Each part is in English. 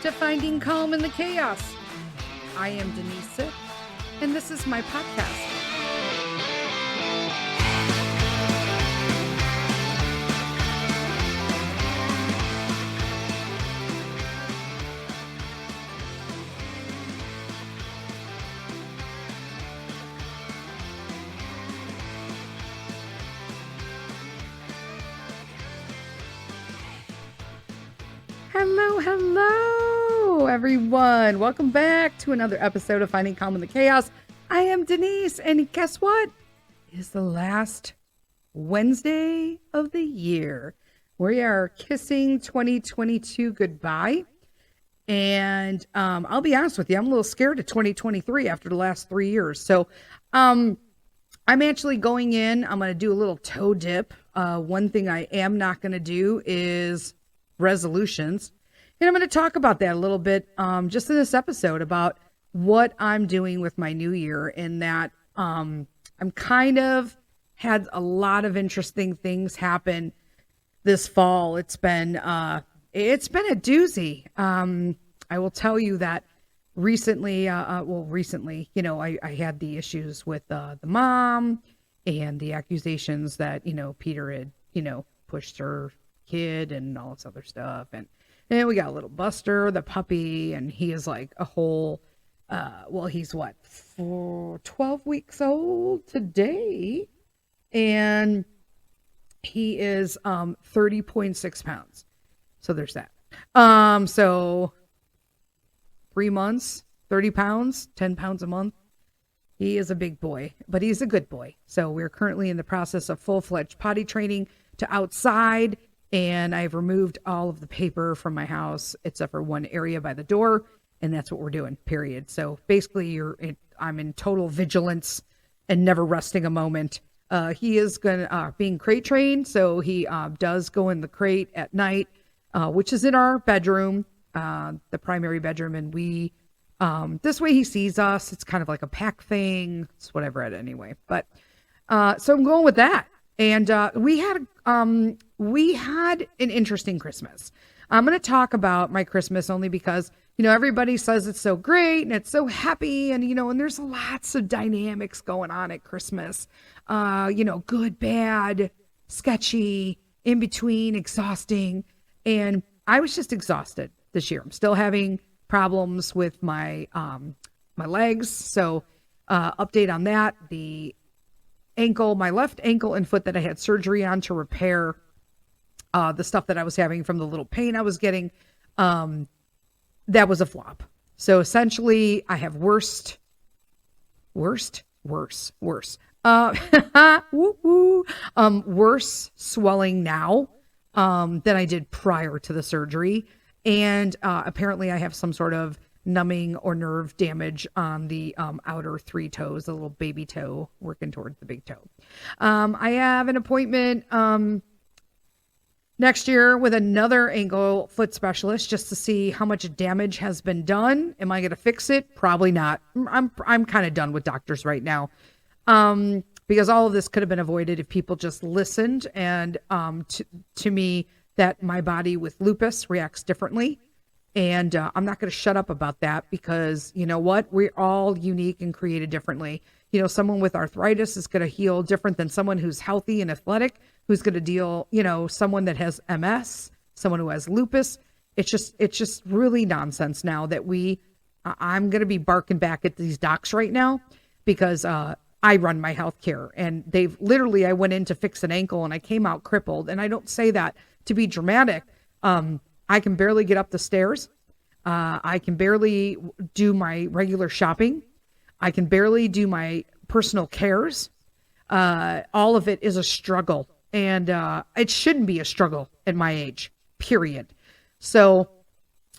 to Finding Calm in the Chaos. I am Denise Sith, and this is my podcast. Hello, everyone. Welcome back to another episode of Finding Calm in the Chaos. I am Denise, and guess what? It is the last Wednesday of the year. We are kissing 2022 goodbye. And I'll be honest with you, I'm a little scared of 2023 after the last 3 years. So I'm actually going in. I'm going to do a little toe dip. One thing I am not going to do is resolutions. And I'm going to talk about that a little bit just in this episode about what I'm doing with my new year, and that I'm kind of had a lot of interesting things happen this fall. It's been a doozy. I will tell you that recently, I had the issues with the mom and the accusations that, Peter had, pushed her kid and all this other stuff. And we got a little Buster, the puppy, and he is like a whole, he's 12 weeks old today. And he is 30.6 pounds. So there's that. So 3 months, 30 pounds, 10 pounds a month. He is a big boy, but he's a good boy. So we're currently in the process of full-fledged potty training to outside. And I've removed all of the paper from my house, except for one area by the door. And that's what we're doing, period. So basically I'm in total vigilance and never resting a moment. He is being crate trained. So he does go in the crate at night, which is in our bedroom, the primary bedroom. And we, this way he sees us. It's kind of like a pack thing. It's whatever anyway. But, so I'm going with that. And, we had an interesting Christmas. I'm going to talk about my Christmas only because, everybody says it's so great and it's so happy, and, and there's lots of dynamics going on at Christmas. Good, bad, sketchy, in between, exhausting. And I was just exhausted this year. I'm still having problems with my legs. So, update on that. My left ankle and foot that I had surgery on to repair the stuff that I was having from the little pain I was getting, that was a flop. So essentially I have worse swelling now than I did prior to the surgery. And apparently I have some sort of numbing or nerve damage on the outer 3 toes, the little baby toe working towards the big toe. I have an appointment next year with another ankle foot specialist just to see how much damage has been done. Am I going to fix it? Probably not. I'm kind of done with doctors right now. Because all of this could have been avoided if people just listened and to me that my body with lupus reacts differently. And I'm not going to shut up about that because you know what? We're all unique and created differently. Someone with arthritis is going to heal different than someone who's healthy and athletic, who's going to deal, someone that has MS, someone who has lupus. It's just really nonsense now that I'm going to be barking back at these docs right now because I run my healthcare, and I went in to fix an ankle and I came out crippled. And I don't say that to be dramatic. I can barely get up the stairs. I can barely do my regular shopping. I can barely do my personal cares. All of it is a struggle. And it shouldn't be a struggle at my age, period. So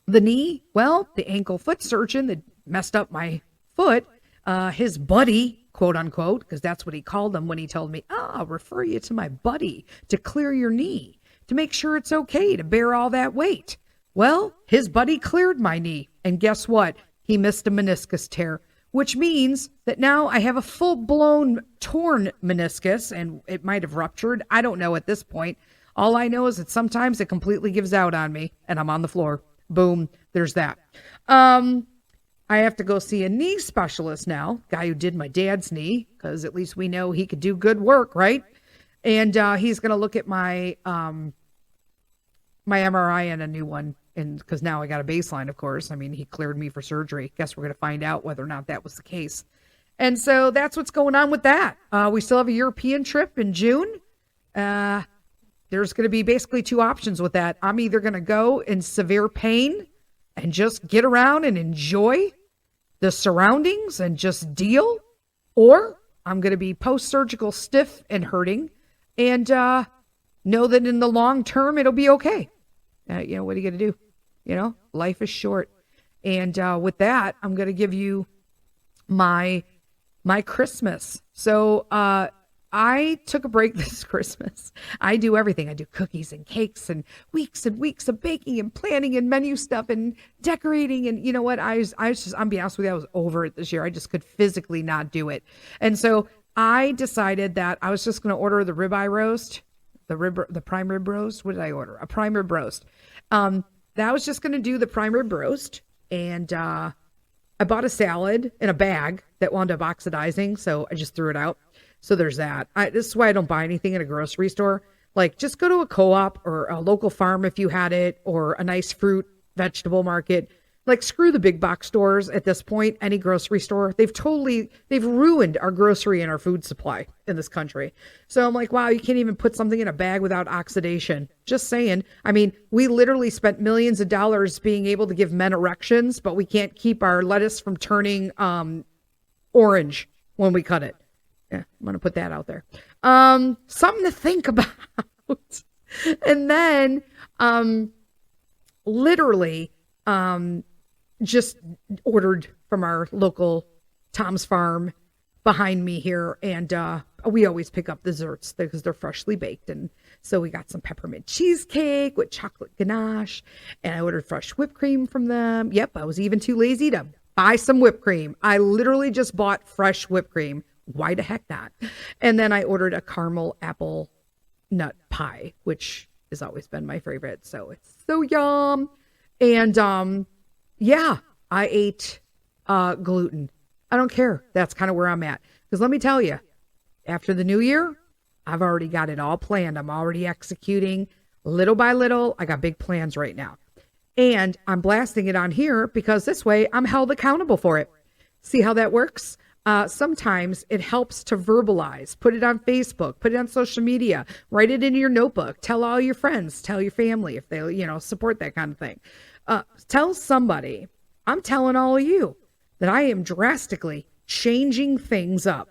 the knee, the ankle foot surgeon that messed up my foot, his buddy, quote unquote, because that's what he called him when he told me, I'll refer you to my buddy to clear your knee, to make sure it's okay to bear all that weight. Well, his buddy cleared my knee. And guess what? He missed a meniscus tear, which means that now I have a full-blown torn meniscus, and it might have ruptured. I don't know at this point. All I know is that sometimes it completely gives out on me, and I'm on the floor. boom, there's that. I have to go see a knee specialist now, guy who did my dad's knee, because at least we know he could do good work, right? And he's going to look at my my MRI and a new one, and because now I got a baseline, of course. I mean, he cleared me for surgery. Guess we're going to find out whether or not that was the case. And so that's what's going on with that. We still have a European trip in June. There's going to be basically two options with that. I'm either going to go in severe pain and just get around and enjoy the surroundings and just deal, or I'm going to be post-surgical stiff and hurting and know that in the long term it'll be okay. What are you going to do? Life is short. And with that, I'm going to give you my Christmas. So I took a break this Christmas. I do everything. I do cookies and cakes and weeks of baking and planning and menu stuff and decorating. And you know what? I'm being honest with you, I was over it this year. I just could physically not do it. And so I decided that I was just going to order the ribeye roast, the prime rib roast. What did I order? A prime rib roast. That I was just going to do the prime rib roast. And I bought a salad in a bag that wound up oxidizing. So I just threw it out. So there's that. This is why I don't buy anything in a grocery store. Like, just go to a co-op or a local farm if you had it, or a nice fruit, vegetable market. Like, screw the big box stores at this point, any grocery store. They've ruined our grocery and our food supply in this country. So I'm like, wow, you can't even put something in a bag without oxidation. Just saying. I mean, we literally spent millions of dollars being able to give men erections, but we can't keep our lettuce from turning orange when we cut it. Yeah, I'm going to put that out there. Something to think about. And then, literally, just ordered from our local Tom's Farm behind me here. And, we always pick up desserts because they're freshly baked. And so we got some peppermint cheesecake with chocolate ganache, and I ordered fresh whipped cream from them. Yep. I was even too lazy to buy some whipped cream. I literally just bought fresh whipped cream. Why the heck not? And then I ordered a caramel apple nut pie, which has always been my favorite. So it's so yum. And yeah, I ate gluten. I don't care. That's kind of where I'm at. Because let me tell you, after the new year, I've already got it all planned. I'm already executing little by little. I got big plans right now. And I'm blasting it on here because this way I'm held accountable for it. See how that works? Sometimes it helps to verbalize, put it on Facebook, put it on social media, write it in your notebook, tell all your friends, tell your family if they, support that kind of thing. Tell somebody, I'm telling all of you that I am drastically changing things up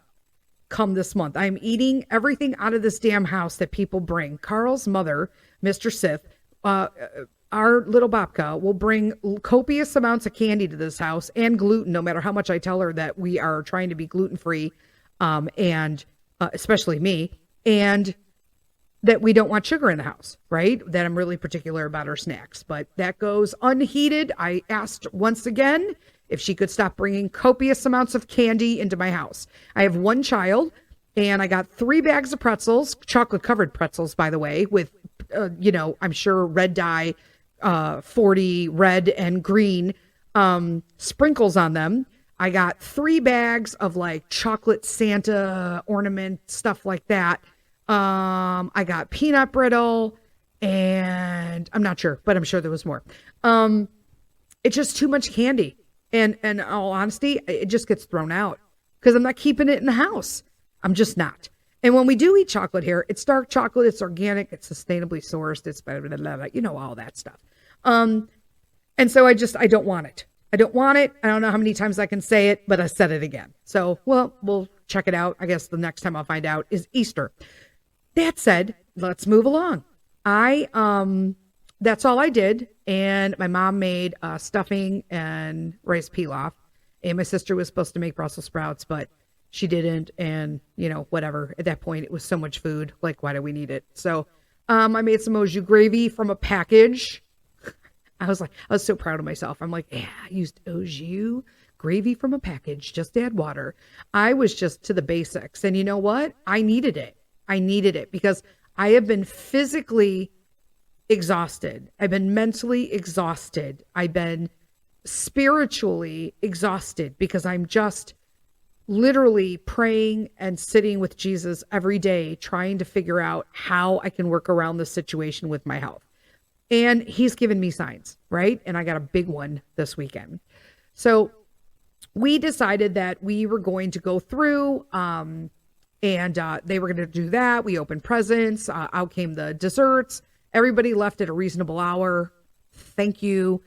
come this month. I'm eating everything out of this damn house that people bring. Carl's mother, Mr. Sith, our little Babka will bring copious amounts of candy to this house and gluten, no matter how much I tell her that we are trying to be gluten-free, and especially me, and that we don't want sugar in the house, right? That I'm really particular about our snacks, but that goes unheeded. I asked once again if she could stop bringing copious amounts of candy into my house. I have one child, and I got 3 bags of pretzels, chocolate-covered pretzels, by the way, with, I'm sure red dye, 40 red and green sprinkles on them. I got 3 bags of like chocolate Santa ornament, stuff like that. I got peanut brittle, and I'm not sure, but I'm sure there was more. It's just too much candy. And in all honesty, it just gets thrown out because I'm not keeping it in the house. I'm just not. And when we do eat chocolate here, it's dark chocolate, it's organic, it's sustainably sourced, it's blah, blah, blah, blah, all that stuff. And so I don't want it. I don't want it. I don't know how many times I can say it, but I said it again. So, well, we'll check it out. I guess the next time I'll find out is Easter. That said, let's move along. That's all I did. And my mom made stuffing and rice pilaf. And my sister was supposed to make Brussels sprouts, but she didn't. And, whatever. At that point, it was so much food. Like, why do we need it? So I made some au jus gravy from a package. I was so proud of myself. I'm like, yeah, I used au jus gravy from a package. Just add water. I was just to the basics. And you know what? I needed it. I needed it because I have been physically exhausted. I've been mentally exhausted. I've been spiritually exhausted because I'm just literally praying and sitting with Jesus every day, trying to figure out how I can work around the situation with my health. And he's given me signs, right? And I got a big one this weekend. So we decided that we were going to go through, and they were going to do that. We opened presents. Out came the desserts. Everybody left at a reasonable hour. Thank you.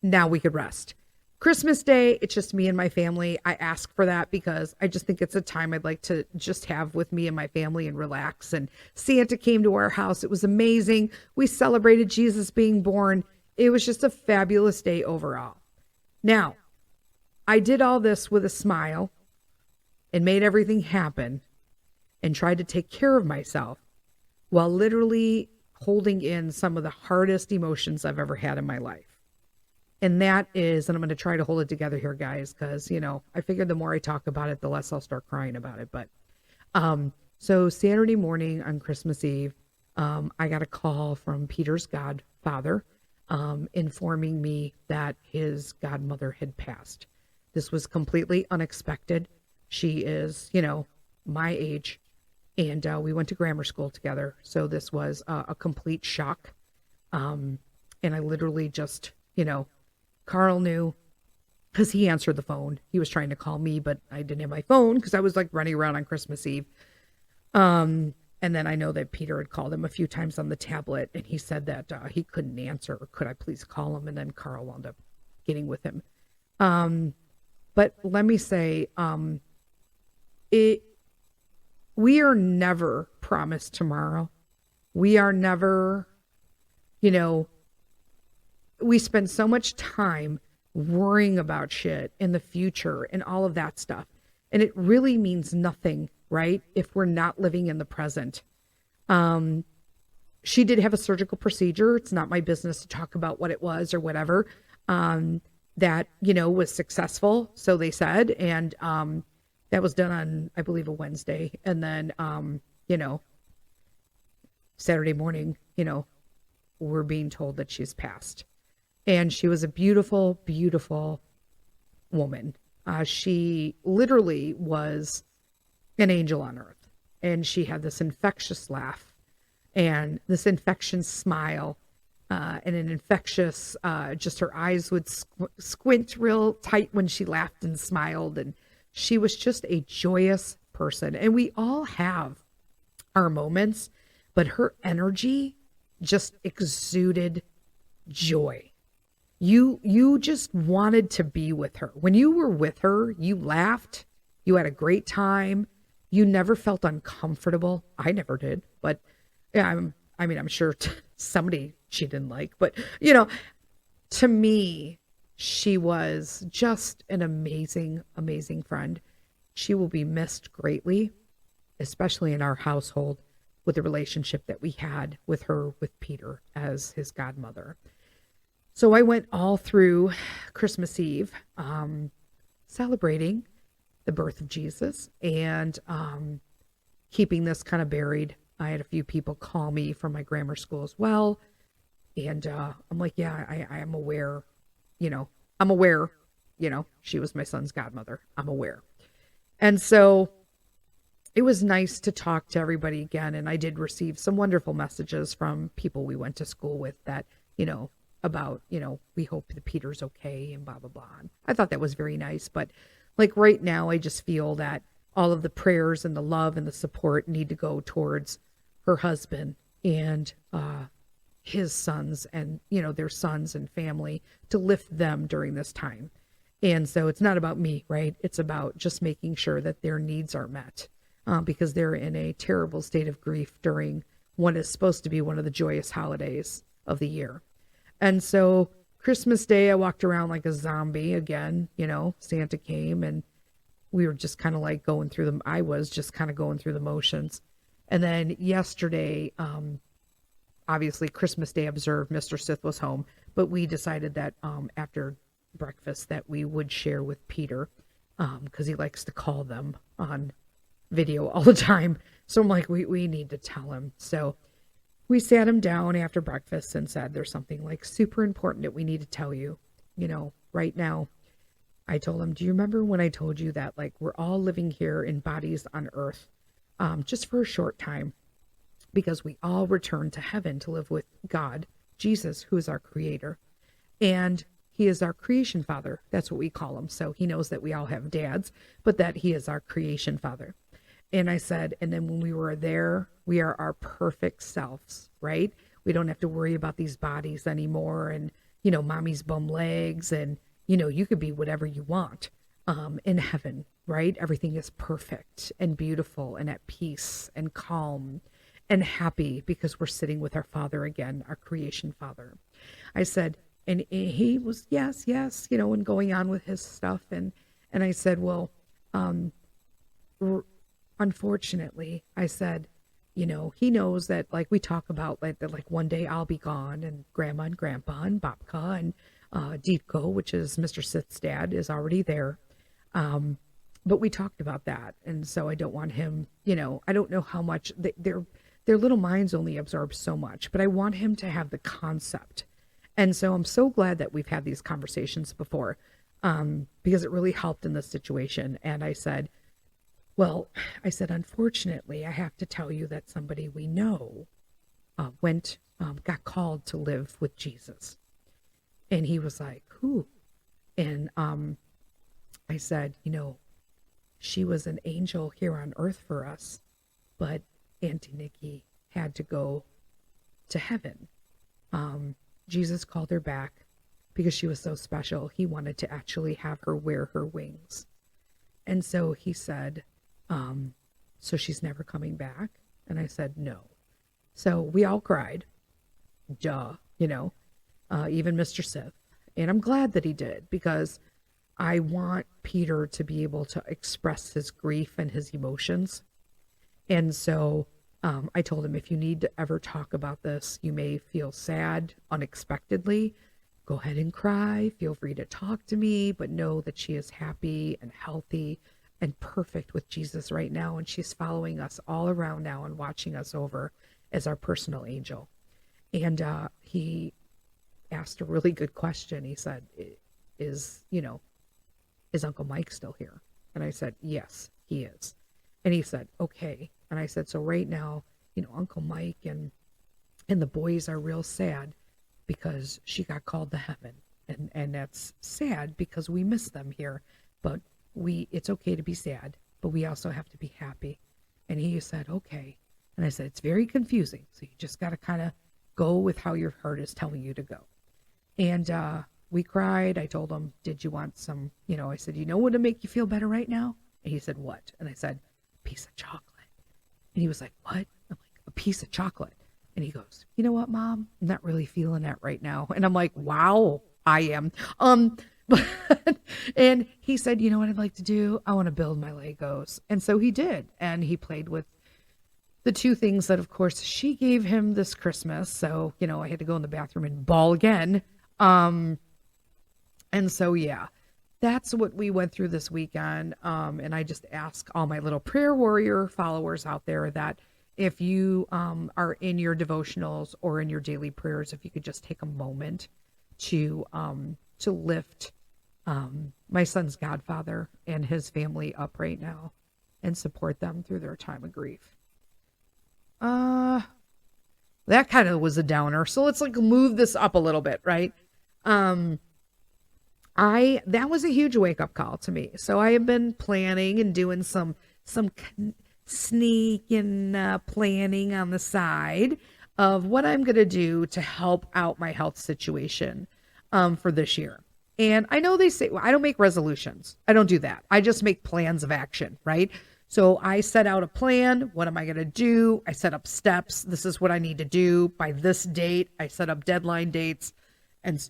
Now we could rest. Christmas Day, it's just me and my family. I ask for that because I just think it's a time I'd like to just have with me and my family and relax. And Santa came to our house. It was amazing. We celebrated Jesus being born. It was just a fabulous day overall. Now, I did all this with a smile and made everything happen and tried to take care of myself while literally holding in some of the hardest emotions I've ever had in my life. And that is, and I'm going to try to hold it together here, guys, because, I figured the more I talk about it, the less I'll start crying about it. But so Saturday morning on Christmas Eve, I got a call from Peter's godfather informing me that his godmother had passed. This was completely unexpected. She is, my age, and we went to grammar school together. So this was a complete shock. And I literally just, Carl knew because he answered the phone. He was trying to call me, but I didn't have my phone because I was like running around on Christmas Eve. And then I know that Peter had called him a few times on the tablet, and he said that he couldn't answer, or could I please call him? And then Carl wound up getting with him. But let me say, we are never promised tomorrow. We are never, we spend so much time worrying about shit in the future and all of that stuff. And it really means nothing, right? If we're not living in the present. She did have a surgical procedure. It's not my business to talk about what it was or whatever. That, was successful. So they said, and, that was done on, I believe, a Wednesday. And then, Saturday morning, we're being told that she's passed. And she was a beautiful, beautiful woman. She literally was an angel on earth. And she had this infectious laugh and this infectious smile, and an infectious, just her eyes would squint real tight when she laughed and smiled. And she was just a joyous person. And we all have our moments, but her energy just exuded joy. You just wanted to be with her. When you were with her, you laughed, you had a great time, you never felt uncomfortable. I never did, but yeah, I'm sure somebody she didn't like, but to me, she was just an amazing, amazing friend. She will be missed greatly, especially in our household with the relationship that we had with her, with Peter as his godmother. So I went all through Christmas Eve, celebrating the birth of Jesus and keeping this kind of buried. I had a few people call me from my grammar school as well. And I'm like, yeah, I am aware, I'm aware, she was my son's godmother. I'm aware. And so it was nice to talk to everybody again. And I did receive some wonderful messages from people we went to school with that, about, we hope that Peter's okay and blah, blah, blah. And I thought that was very nice. But like right now, I just feel that all of the prayers and the love and the support need to go towards her husband and his sons and, their sons and family, to lift them during this time. And so it's not about me, right? It's about just making sure that their needs are met, because they're in a terrible state of grief during what is supposed to be one of the joyous holidays of the year. And so Christmas Day, I walked around like a zombie again. Santa came and we were just kind of like I was just kind of going through the motions. And then yesterday, obviously Christmas Day observed, Mr. Sith was home, but we decided that after breakfast that we would share with Peter, because he likes to call them on video all the time. So I'm like, we need to tell him. So we sat him down after breakfast and said, there's something like super important that we need to tell you, right now. I told him, do you remember when I told you that like we're all living here in bodies on earth, just for a short time, because we all return to heaven to live with God, Jesus, who is our creator. And he is our creation father. That's what we call him. So he knows that we all have dads, but that he is our creation father. And I said, and then when we were there, we are our perfect selves, right? We don't have to worry about these bodies anymore. And, mommy's bum legs. And, you could be whatever you want in heaven, right? Everything is perfect and beautiful and at peace and calm and happy because we're sitting with our Father again, our creation Father. I said, and he was, yes, and going on with his stuff. And I said, well, unfortunately, I said, he knows that like we talk about that like one day I'll be gone and grandma and grandpa and Babka and Deepko, which is Mr. Sith's dad, is already there. But we talked about that. And so I don't want him, I don't know how much their little minds only absorb so much, but I want him to have the concept. And so I'm so glad that we've had these conversations before, because it really helped in this situation. And I said, unfortunately, I have to tell you that somebody we know got called to live with Jesus. And he was like, who? And I said, she was an angel here on earth for us, but Auntie Nikki had to go to heaven. Jesus called her back because she was so special. He wanted to actually have her wear her wings. And so he said, so she's never coming back? And I said, no. So we all cried. Duh, even Mr. Sith. And I'm glad that he did, because I want Peter to be able to express his grief and his emotions. And so I told him, if you need to ever talk about this, you may feel sad unexpectedly, go ahead and cry. Feel free to talk to me, but know that she is happy and healthy and perfect with Jesus right now. And she's following us all around now and watching us over as our personal angel. And he asked a really good question. He said, is Uncle Mike still here? And I said, yes, he is. And he said, okay. And I said, so right now, Uncle Mike and the boys are real sad because she got called to heaven. And that's sad because we miss them here. But it's okay to be sad, but we also have to be happy. And he said, okay. And I said, it's very confusing. So you just got to kind of go with how your heart is telling you to go. And we cried. I told him, did you want some, I said, what would make you feel better right now? And he said, what? And I said, a piece of chocolate. And he was like, what? I'm like, a piece of chocolate. And he goes, you know what, Mom? I'm not really feeling that right now. And I'm like, wow, I am. And he said, what I'd like to do? I want to build my Legos. And so he did. And he played with the two things that, of course, she gave him this Christmas. So, I had to go in the bathroom and bawl again. And so, yeah, that's what we went through this weekend. And I just ask all my little prayer warrior followers out there that if you are in your devotionals or in your daily prayers, if you could just take a moment to lift my son's godfather and his family up right now and support them through their time of grief. That kind of was a downer. So let's move this up a little bit, right? That was a huge wake up call to me. So I have been planning and doing some sneak and planning on the side of what I'm going to do to help out my health situation for this year. And I know they say, well, I don't make resolutions. I don't do that. I just make plans of action, right? So I set out a plan. What am I going to do? I set up steps. This is what I need to do by this date. I set up deadline dates. And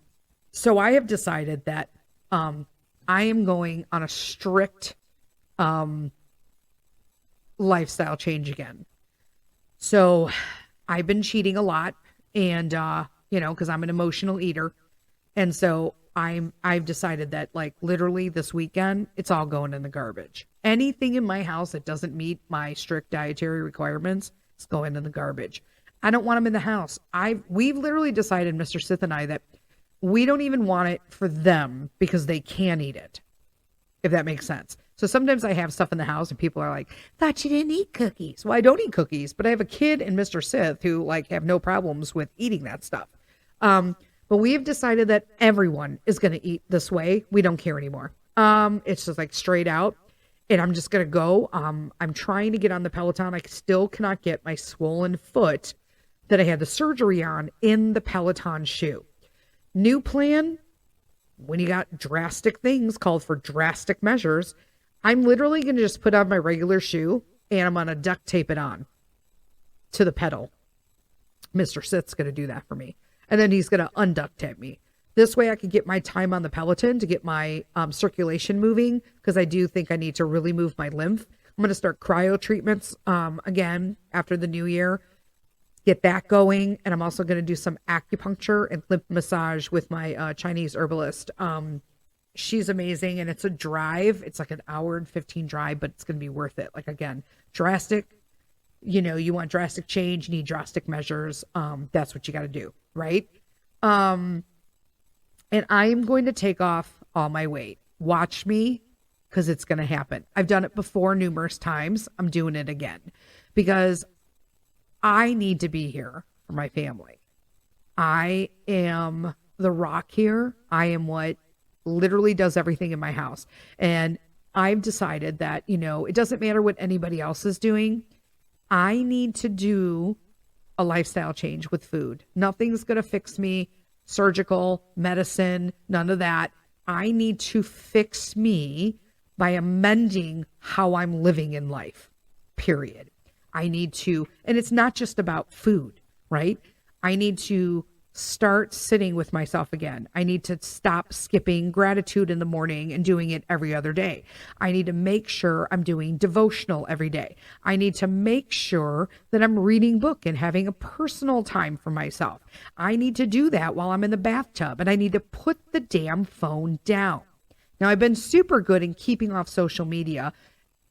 so I have decided that I am going on a strict lifestyle change again. So I've been cheating a lot and, because I'm an emotional eater. And so I've decided that literally this weekend, it's all going in the garbage. Anything in my house that doesn't meet my strict dietary requirements is going in the garbage. I don't want them in the house. We've literally decided, Mr. Sith and I, that we don't even want it for them because they can eat it, if that makes sense. So sometimes I have stuff in the house and people are like, thought you didn't eat cookies. Well, I don't eat cookies, but I have a kid and Mr. Sith who like have no problems with eating that stuff. But we have decided that everyone is going to eat this way. We don't care anymore. It's just like straight out. And I'm just going to go. I'm trying to get on the Peloton. I still cannot get my swollen foot that I had the surgery on in the Peloton shoe. New plan, when you got drastic things called for drastic measures, I'm literally going to just put on my regular shoe and I'm going to duct tape it on to the pedal. Mr. Sith's going to do that for me. And then he's going to unduct tape me. This way I can get my time on the Peloton to get my circulation moving, because I do think I need to really move my lymph. I'm going to start cryo treatments again after the new year. Get that going. And I'm also going to do some acupuncture and lymph massage with my Chinese herbalist. She's amazing. And it's a drive. It's like an hour and 15 drive, but it's going to be worth it. Like, again, drastic, you want drastic change, you need drastic measures. That's what you got to do. Right. And I am going to take off all my weight. Watch me, because it's going to happen. I've done it before numerous times. I'm doing it again because I need to be here for my family. I am the rock here. I am what literally does everything in my house. And I've decided that, it doesn't matter what anybody else is doing. I need to do a lifestyle change with food. Nothing's going to fix me. Surgical, medicine, none of that. I need to fix me by amending how I'm living in life, period. I need to, and it's not just about food, right? I need to start sitting with myself again. I need to stop skipping gratitude in the morning and doing it every other day. I need to make sure I'm doing devotional every day. I need to make sure that I'm reading book and having a personal time for myself. I need to do that while I'm in the bathtub, and I need to put the damn phone down. Now, I've been super good in keeping off social media,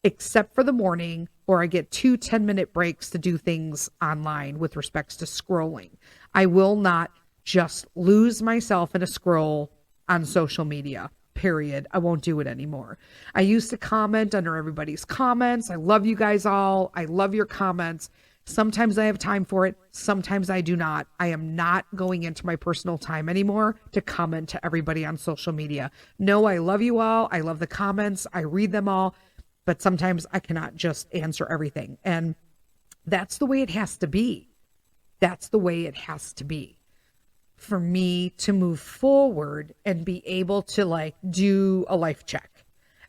except for the morning, or I get 2 10-minute breaks to do things online with respects to scrolling. I will not just lose myself in a scroll on social media, period. I won't do it anymore. I used to comment under everybody's comments. I love you guys all. I love your comments. Sometimes I have time for it. Sometimes I do not. I am not going into my personal time anymore to comment to everybody on social media. No, I love you all. I love the comments. I read them all. But sometimes I cannot just answer everything. And that's the way it has to be. That's the way it has to be for me to move forward and be able to do a life check.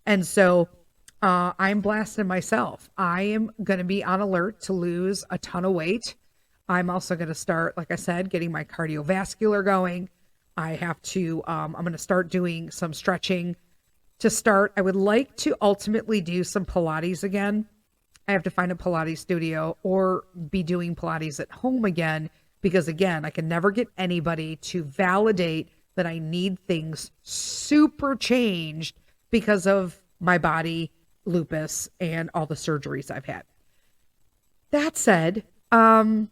And so I'm blasting myself. I am going to be on alert to lose a ton of weight. I'm also going to start, like I said, getting my cardiovascular going. I have to, I'm going to start doing some stretching. To start, I would like to ultimately do some Pilates again. I have to find a Pilates studio or be doing Pilates at home again, because again, I can never get anybody to validate that I need things super changed because of my body, lupus, and all the surgeries I've had. That said, I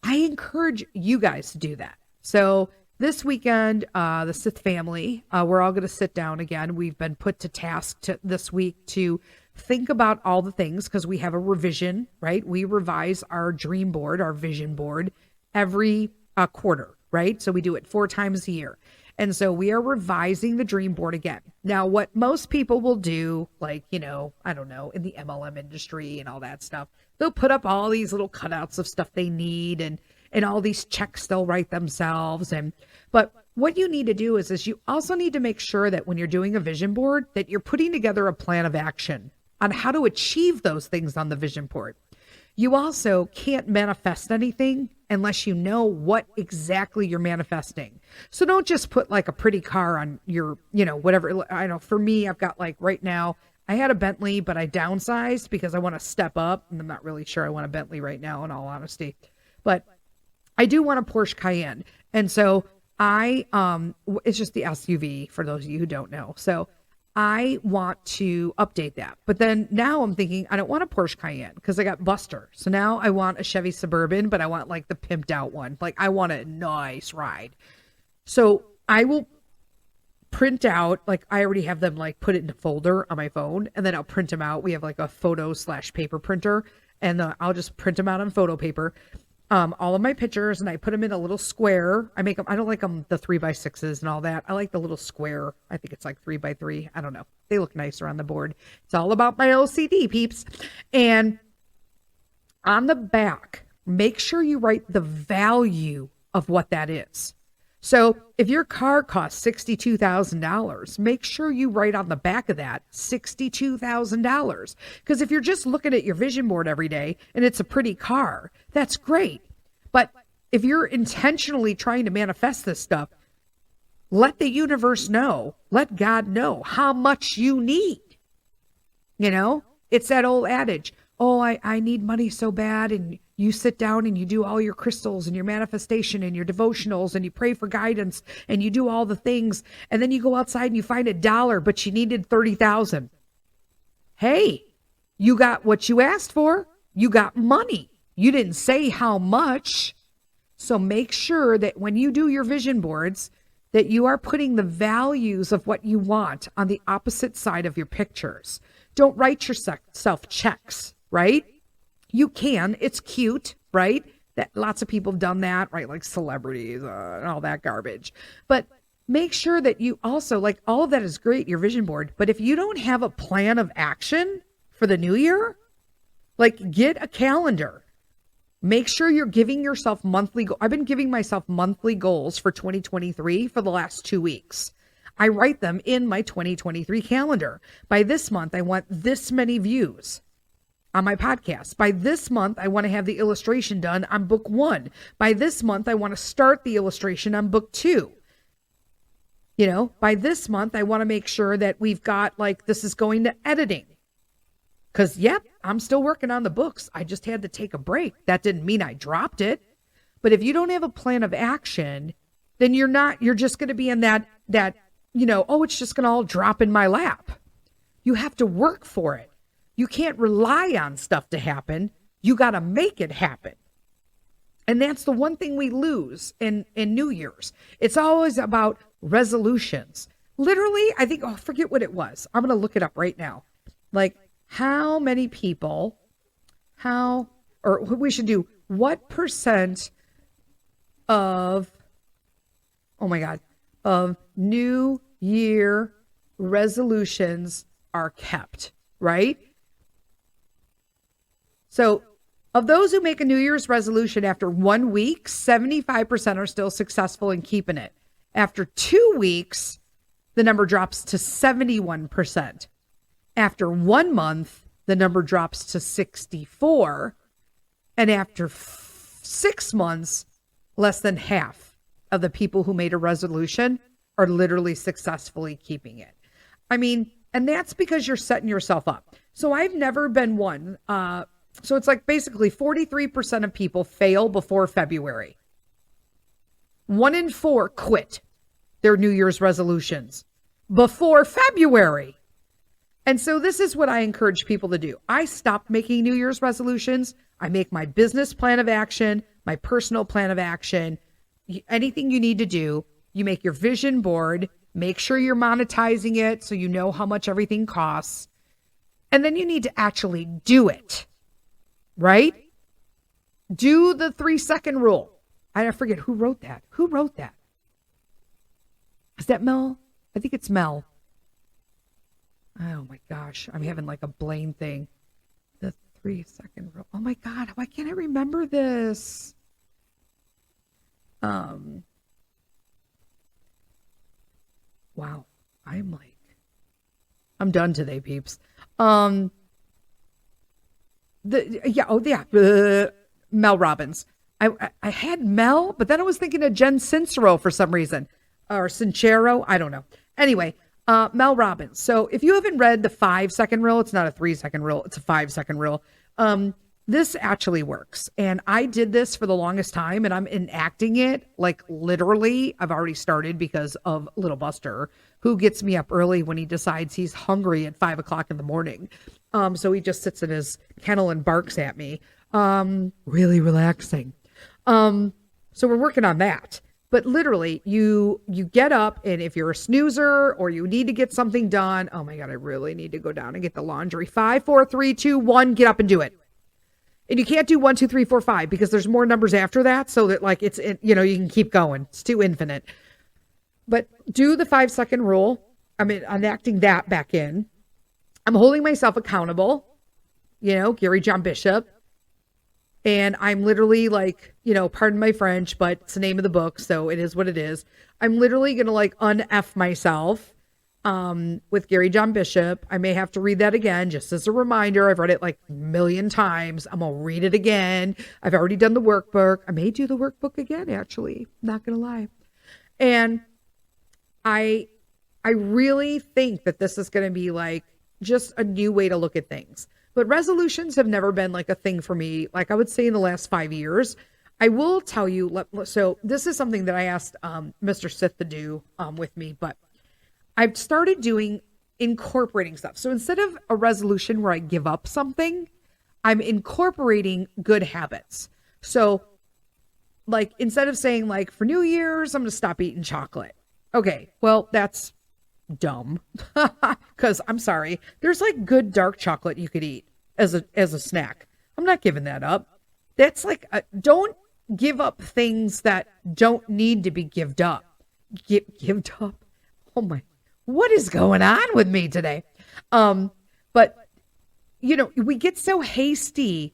encourage you guys to do that. So this weekend, the Sith family, we're all going to sit down again. We've been put to task this week to think about all the things, because we have a revision, right? We revise our dream board, our vision board, every quarter, right? So we do it 4 times a year. And so we are revising the dream board again. Now, what most people will do, I don't know, in the MLM industry and all that stuff, they'll put up all these little cutouts of stuff they need and all these checks they'll write themselves. But what you need to do is you also need to make sure that when you're doing a vision board, that you're putting together a plan of action on how to achieve those things on the vision board. You also can't manifest anything unless you know what exactly you're manifesting. So don't just put a pretty car on your, whatever. I know for me, I've got right now, I had a Bentley, but I downsized because I want to step up. And I'm not really sure I want a Bentley right now, in all honesty. But I do want a Porsche Cayenne. And so it's just the SUV for those of you who don't know. So I want to update that. But then now I'm thinking I don't want a Porsche Cayenne because I got Buster. So now I want a Chevy Suburban, but I want like the pimped out one. Like I want a nice ride. So I will print out, like I already have them like put it in a folder on my phone, and then I'll print them out. We have like a photo/paper printer, and I'll just print them out on photo paper. All of my pictures, and I put them in a little square. I don't like them the 3x6s and all that. I like the little square. I think it's like 3x3. I don't know. They look nicer on the board. It's all about my OCD, peeps. And on the back, make sure you write the value of what that is. So if your car costs $62,000, make sure you write on the back of that $62,000. Because if you're just looking at your vision board every day and it's a pretty car, that's great. But if you're intentionally trying to manifest this stuff, let the universe know, let God know how much you need. You know, it's that old adage, oh, I need money so bad. And you sit down and you do all your crystals and your manifestation and your devotionals and you pray for guidance and you do all the things. And then you go outside and you find $1, but you needed 30,000. Hey, you got what you asked for. You got money. You didn't say how much. So make sure that when you do your vision boards, that you are putting the values of what you want on the opposite side of your pictures. Don't write yourself checks, right? You can. It's cute, right? That lots of people have done that, right? Like celebrities and all that garbage. But make sure that you also, like, all of that is great, your vision board. But if you don't have a plan of action for the new year, like get a calendar. Make sure you're giving yourself monthly goals. I've been giving myself monthly goals for 2023 for the last 2 weeks. I write them in my 2023 calendar. By this month, I want this many views on my podcast. By this month, I want to have the illustration done on book 1. By this month, I want to start the illustration on book 2. You know, by this month, I want to make sure that we've got, like, this is going to editing. Because, yep, I'm still working on the books. I just had to take a break. That didn't mean I dropped it. But if you don't have a plan of action, then you're just going to be in that, you know, oh, it's just going to all drop in my lap. You have to work for it. You can't rely on stuff to happen. You got to make it happen. And that's the one thing we lose in New Year's. It's always about resolutions. Literally, I think, oh, forget what it was. I'm going to look it up right now. Like, how many people, or we should do, what percent of, oh my God, of New Year resolutions are kept, right? So of those who make a New Year's resolution after 1 week, 75% are still successful in keeping it. After 2 weeks, the number drops to 71%. After 1 month, the number drops to 64. And after 6 months, less than half of the people who made a resolution are literally successfully keeping it. I mean, and that's because you're setting yourself up. So I've never been one. So it's like basically 43% of people fail before February. 1 in 4 quit their New Year's resolutions before February. And so this is what I encourage people to do. I stopped making New Year's resolutions. I make my business plan of action, my personal plan of action, anything you need to do. You make your vision board, make sure you're monetizing it so you know how much everything costs. And then you need to actually do it, right? Do the 3-second rule. I forget who wrote that. Who wrote that? Is that Mel? I think it's Mel. Oh my gosh, I'm having like a brain thing. The 3-second rule. Oh my God, why can't I remember this? Wow, I'm done today, peeps. Mel Robbins. I had Mel, but then I was thinking of Jen Sincero for some reason, or Sincero. I don't know. Anyway. Mel Robbins. So if you haven't read the 5-second rule, it's not a 3-second rule, it's a 5-second rule. This actually works. And I did this for the longest time and I'm enacting it like literally. I've already started because of Little Buster, who gets me up early when he decides he's hungry at 5 o'clock in the morning. So he just sits in his kennel and barks at me. Really relaxing. So we're working on that. But literally, you get up, and if you're a snoozer or you need to get something done, oh my God, I really need to go down and get the laundry. 5, 4, 3, 2, 1, get up and do it. And you can't do 1, 2, 3, 4, 5 because there's more numbers after that, so that like it's, you know, you can keep going. It's too infinite. But do the 5-second rule. I'm enacting that back in. I'm holding myself accountable. You know, Gary John Bishop. And I'm literally like, you know, pardon my French, but it's the name of the book, so it is what it is. I'm literally going to like un-F myself with Gary John Bishop. I may have to read that again just as a reminder. I've read it like a million times. I'm going to read it again. I've already done the workbook. I may do the workbook again, actually. Not going to lie. And I really think that this is going to be like just a new way to look at things. But resolutions have never been like a thing for me. Like I would say in the last 5 years, I will tell you. So this is something that I asked Mr. Sith to do with me, but I've started incorporating stuff. So instead of a resolution where I give up something, I'm incorporating good habits. So like instead of saying like for New Year's, I'm going to stop eating chocolate. Okay, well, that's dumb because I'm sorry, there's like good dark chocolate you could eat as a snack. I'm not giving that up. That's like don't give up things that don't need to be gived up. Gived up. Oh my, what is going on with me today? But you know, we get so hasty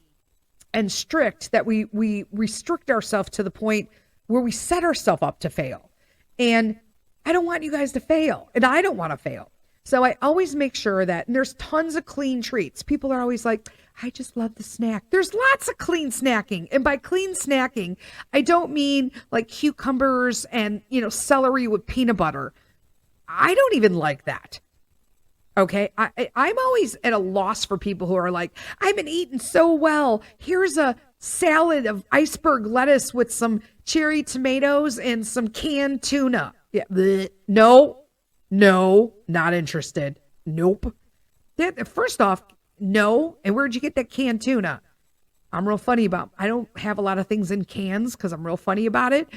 and strict that we restrict ourselves to the point where we set ourselves up to fail. And I don't want you guys to fail, and I don't want to fail. So I always make sure that, and there's tons of clean treats. People are always like, I just love the snack. There's lots of clean snacking. And by clean snacking, I don't mean like cucumbers and, you know, celery with peanut butter. I don't even like that. Okay. I'm always at a loss for people who are like, I've been eating so well. Here's a salad of iceberg lettuce with some cherry tomatoes and some canned tuna. Yeah. Bleh. No, not interested. Nope. First off, no. And where'd you get that canned tuna? I'm real funny about, I don't have a lot of things in cans because I'm real funny about it.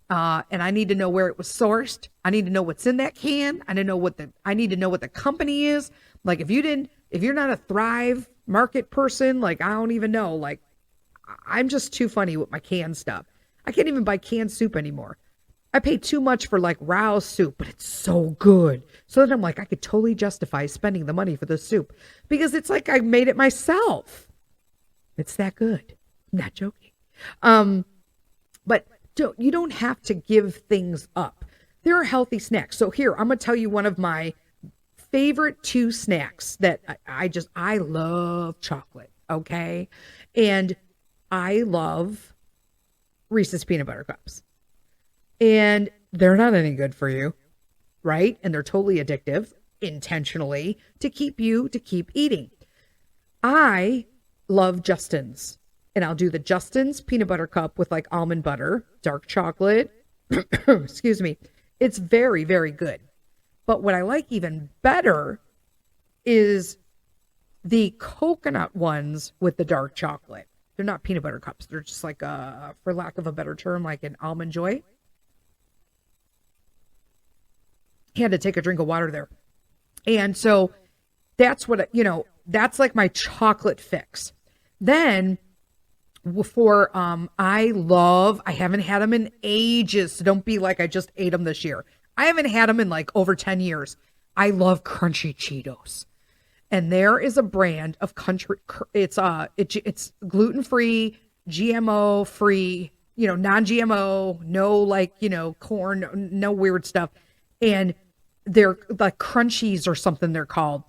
And I need to know where it was sourced. I need to know what's in that can. I need to know what the company is. Like if you're not a Thrive Market person, like I don't even know. Like I'm just too funny with my canned stuff. I can't even buy canned soup anymore. I pay too much for like Rao's soup, but it's so good. So then I'm like, I could totally justify spending the money for the soup because it's like I made it myself. It's that good. I'm not joking. But you don't have to give things up. There are healthy snacks. So here, I'm going to tell you one of my favorite 2 snacks that I love chocolate. Okay. And I love Reese's peanut butter cups. And they're not any good for you, right? And they're totally addictive intentionally to keep eating. I love Justin's, and I'll do the Justin's peanut butter cup with like almond butter, dark chocolate. Excuse me. It's very, very good. But what I like even better is the coconut ones with the dark chocolate. They're not peanut butter cups. They're just like for lack of a better term, like an Almond Joy. Had to take a drink of water there. And so that's what, that's like my chocolate fix. Then for, I haven't had them in ages. So don't be like, I just ate them this year. I haven't had them in like over 10 years. I love crunchy Cheetos. And there is a brand of it's gluten-free, GMO-free, non-GMO, no like, corn, no weird stuff. And they're like crunchies or something they're called.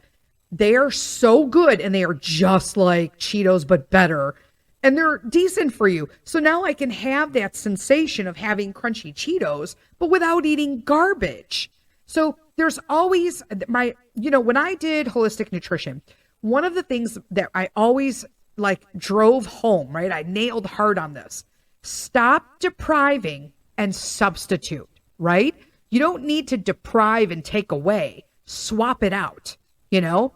They are so good and they are just like Cheetos, but better. And they're decent for you. So now I can have that sensation of having crunchy Cheetos, but without eating garbage. So there's always when I did holistic nutrition, one of the things that I always like drove home, right? I nailed hard on this. Stop depriving and substitute, right? You don't need to deprive and take away. Swap it out, you know?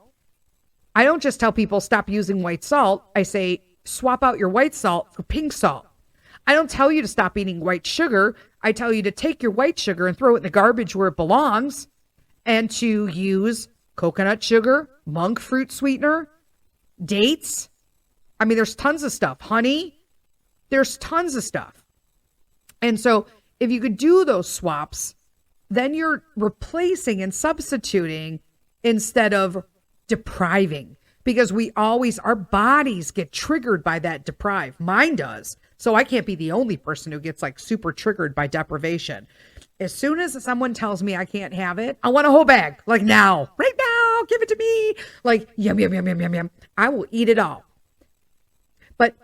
I don't just tell people stop using white salt. I say swap out your white salt for pink salt. I don't tell you to stop eating white sugar. I tell you to take your white sugar and throw it in the garbage where it belongs and to use coconut sugar, monk fruit sweetener, dates. I mean, there's tons of stuff. Honey, there's tons of stuff. And so if you could do those swaps, then you're replacing and substituting instead of depriving, because our bodies get triggered by that deprive. Mine does. So I can't be the only person who gets like super triggered by deprivation. As soon as someone tells me I can't have it, I want a whole bag, like now, right now, give it to me. Like yum, yum, yum, yum, yum, yum. I will eat it all. But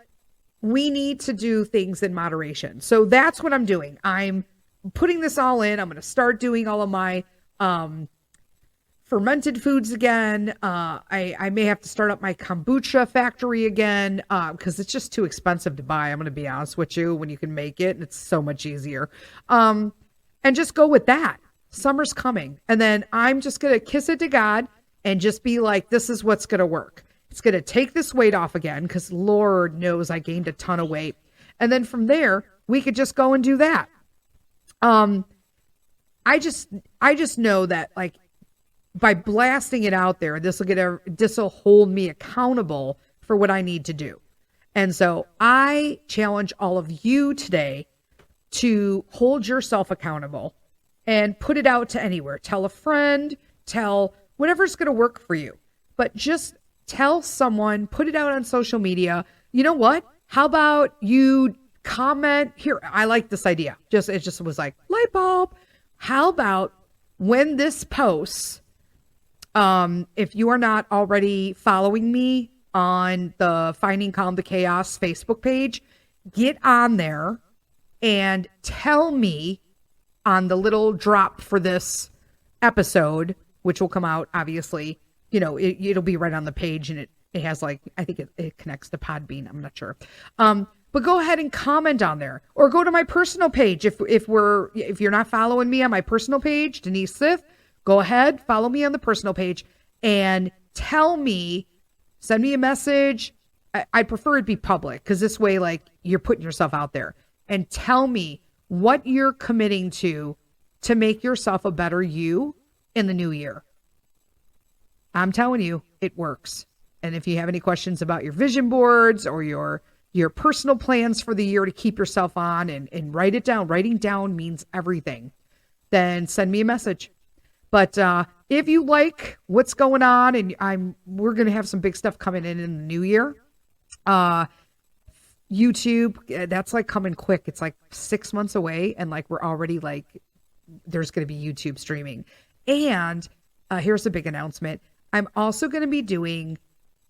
we need to do things in moderation. So that's what I'm doing. I'm putting this all in. I'm going to start doing all of my fermented foods again. I may have to start up my kombucha factory again because it's just too expensive to buy. I'm going to be honest with you, when you can make it, and it's so much easier. And just go with that. Summer's coming. And then I'm just going to kiss it to God and just be like, this is what's going to work. It's going to take this weight off again because Lord knows I gained a ton of weight. And then from there, we could just go and do that. I just know that like by blasting it out there, this will hold me accountable for what I need to do. And so I challenge all of you today to hold yourself accountable and put it out to anywhere. Tell a friend, tell whatever's going to work for you, but just tell someone, put it out on social media. You know what? How about you comment here? I like this idea. It just was like light bulb. How about when this posts, if you are not already following me on the Finding Calm the Chaos Facebook page, get on there and tell me on the little drop for this episode, which will come out, obviously, it'll be right on the page, and it has like, I think it connects to Podbean. I'm not sure. But go ahead and comment on there, or go to my personal page. If you're not following me on my personal page, Denise Sith, go ahead, follow me on the personal page and tell me, send me a message. I'd prefer it be public because this way, like, you're putting yourself out there, and tell me what you're committing to make yourself a better you in the new year. I'm telling you, it works. And if you have any questions about your vision boards or your personal plans for the year to keep yourself on and write it down, writing down means everything, then send me a message. But if you like what's going on, and we're going to have some big stuff coming in the new year. YouTube, that's like coming quick. It's like 6 months away, and like we're already like, there's going to be YouTube streaming. And here's a big announcement. I'm also going to be doing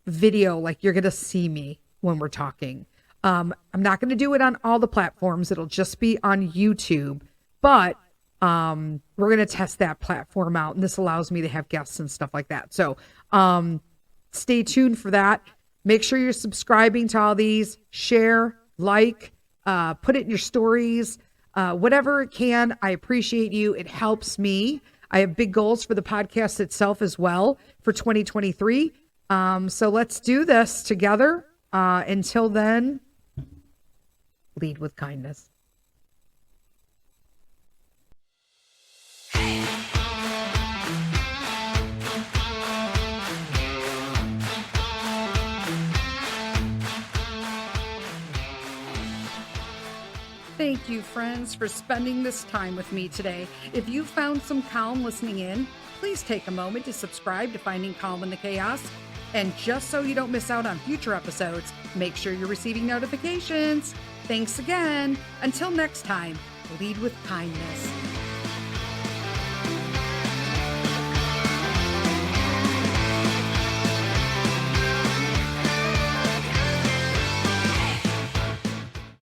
video, like you're going to see me when we're talking. I'm not going to do it on all the platforms. It'll just be on YouTube, but we're going to test that platform out, and this allows me to have guests and stuff like that. So stay tuned for that. Make sure you're subscribing to all these, share, like, put it in your stories, whatever it can. I appreciate you. It helps me. I have big goals for the podcast itself as well for 2023. So let's do this together. Until then, lead with kindness. Thank you, friends, for spending this time with me today. If you found some calm listening in, please take a moment to subscribe to Finding Calm in the Chaos. And just so you don't miss out on future episodes, make sure you're receiving notifications. Thanks again. Until next time, lead with kindness.